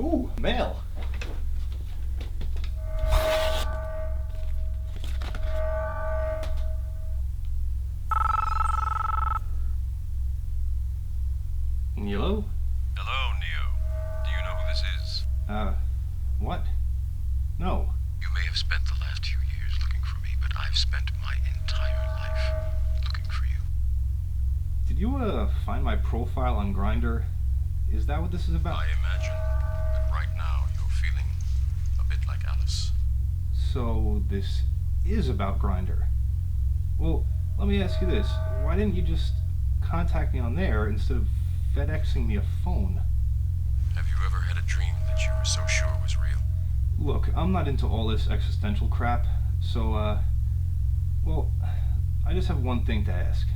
Ooh, mail. Hello? Hello, Neo. Do you know who this is? What? No. You may have spent the last few years looking for me, but I've spent my entire life looking for you. Did you, find my profile on Grindr? Is that what this is about? I imagine that right now you're feeling a bit like Alice. So, this is about Grindr. Well, let me ask you this. Why didn't you just contact me on there instead of FedExing me a phone? Have you ever had a dream that you were so sure was real? Look, I'm not into all this existential crap, so, well, I just have one thing to ask.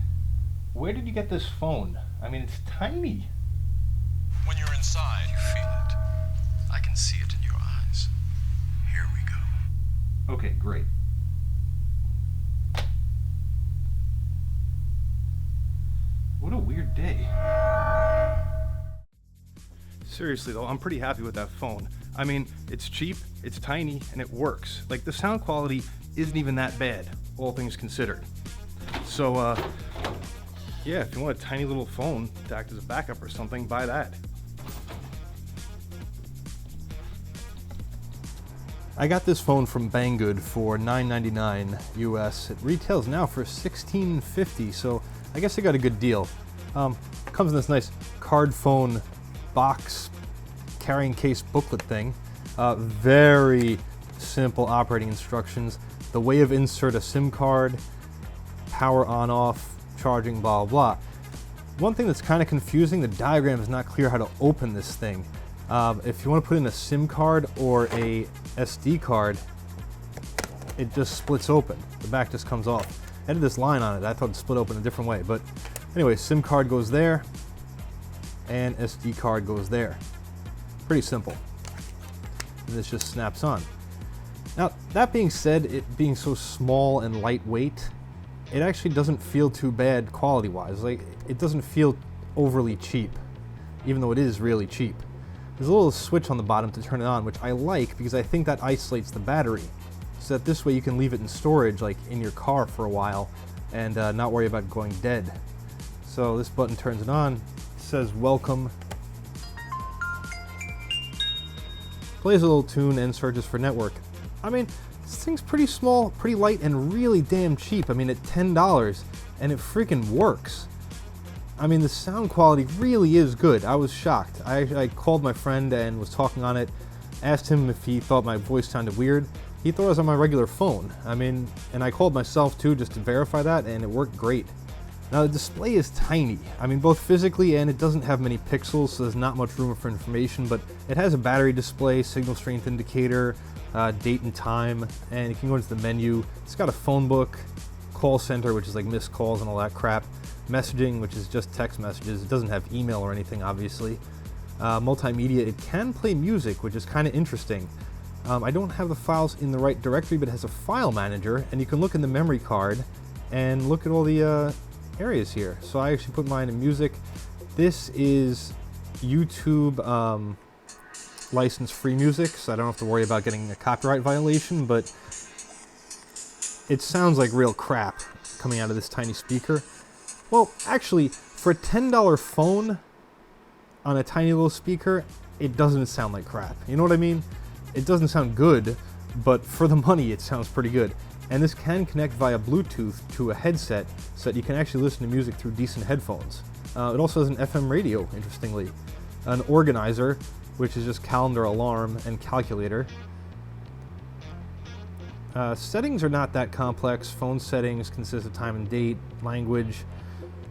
Where did you get this phone? I mean, it's tiny. When you're inside, you feel it. I can see it in your eyes. Here we go. Okay, great. What a weird day. Seriously though, I'm pretty happy with that phone. I mean, it's cheap, it's tiny, and it works. Like, the sound quality isn't even that bad, all things considered. So, yeah, if you want a tiny little phone to act as a backup or something, buy that. I got this phone from Banggood for $9.99 US. It retails now for $16.50, so I guess I got a good deal. Comes in this nice card phone box carrying case booklet thing. Very simple operating instructions. The way of insert a SIM card, power on off, charging, blah blah. One thing that's kind of confusing, the diagram is not clear how to open this thing. If you want to put in a SIM card or a SD card, it just splits open. The back just comes off. I had this line on it. I thought it split open a different way. But anyway, SIM card goes there, and SD card goes there. Pretty simple. And this just snaps on. Now, that being said, it being so small and lightweight, it actually doesn't feel too bad quality-wise. Like, it doesn't feel overly cheap, even though it is really cheap. There's a little switch on the bottom to turn it on, which I like because I think that isolates the battery, so that this way you can leave it in storage, like in your car for a while, and not worry about going dead. So this button turns it on, says welcome, plays a little tune, and searches for network. I mean, this thing's pretty small, pretty light, and really damn cheap. I mean, at $10, and it freaking works. I mean, the sound quality really is good. I was shocked. I called my friend and was talking on it, asked him if he thought my voice sounded weird. He thought it was on my regular phone. I mean, and I called myself too just to verify that, and it worked great. Now, the display is tiny. I mean, both physically, and it doesn't have many pixels, so there's not much room for information, but it has a battery display, signal strength indicator, date and time, and you can go into the menu. It's got a phone book, call center, which is like missed calls and all that crap, messaging, which is just text messages. It doesn't have email or anything, obviously. Multimedia, it can play music, which is kind of interesting. I don't have the files in the right directory, but it has a file manager, and you can look in the memory card and look at all the areas here. So I actually put mine in music. This is YouTube license-free music, so I don't have to worry about getting a copyright violation, but it sounds like real crap coming out of this tiny speaker. Well, actually, for a $10 phone on a tiny little speaker, it doesn't sound like crap. You know what I mean? It doesn't sound good, but for the money, it sounds pretty good. And this can connect via Bluetooth to a headset so that you can actually listen to music through decent headphones. It also has an FM radio, interestingly. An organizer, which is just calendar, alarm, and calculator. Settings are not that complex. Phone settings consist of time and date, language,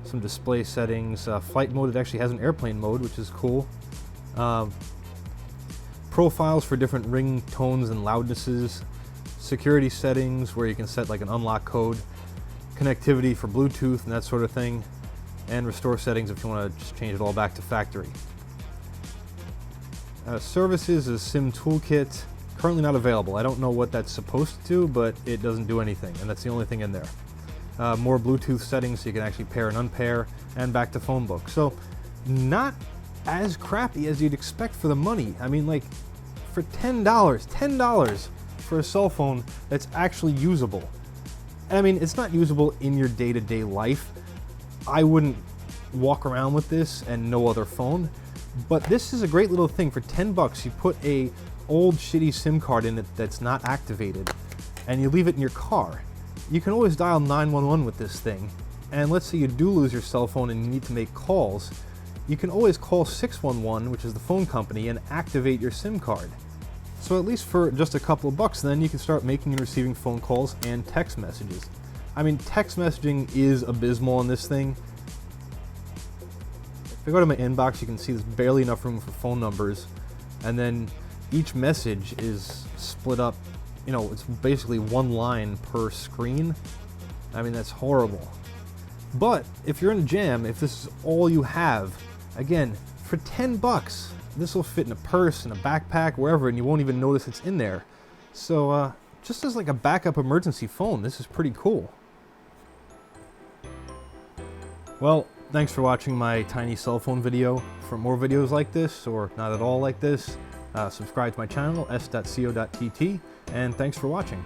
some display settings. Flight mode, it actually has an airplane mode, which is cool. Profiles for different ring tones and loudnesses. Security settings where you can set like an unlock code. Connectivity for Bluetooth and that sort of thing. And restore settings if you want to just change it all back to factory. Services is SIM Toolkit. Currently not available. I don't know what that's supposed to do, but it doesn't do anything, and that's the only thing in there. More Bluetooth settings so you can actually pair and unpair, and back to phone book. So, not as crappy as you'd expect for the money. I mean, like, for $10 for a cell phone that's actually usable. And I mean, it's not usable in your day-to-day life. I wouldn't walk around with this and no other phone, but this is a great little thing. For 10 bucks, you put a old shitty SIM card in it that's not activated, and you leave it in your car. You can always dial 911 with this thing, and let's say you do lose your cell phone and you need to make calls, you can always call 611, which is the phone company, and activate your SIM card. So at least for just a couple of bucks, then you can start making and receiving phone calls and text messages. I mean, text messaging is abysmal on this thing. If I go to my inbox, you can see there's barely enough room for phone numbers, and then each message is split up, you know, it's basically one line per screen. I mean, that's horrible. But if you're in a jam, if this is all you have, again, for 10 bucks, this will fit in a purse, in a backpack, wherever, and you won't even notice it's in there. So, just as like a backup emergency phone, this is pretty cool. Well, thanks for watching my tiny cell phone video. For more videos like this, or not at all like this, subscribe to my channel, s.co.tt, and thanks for watching.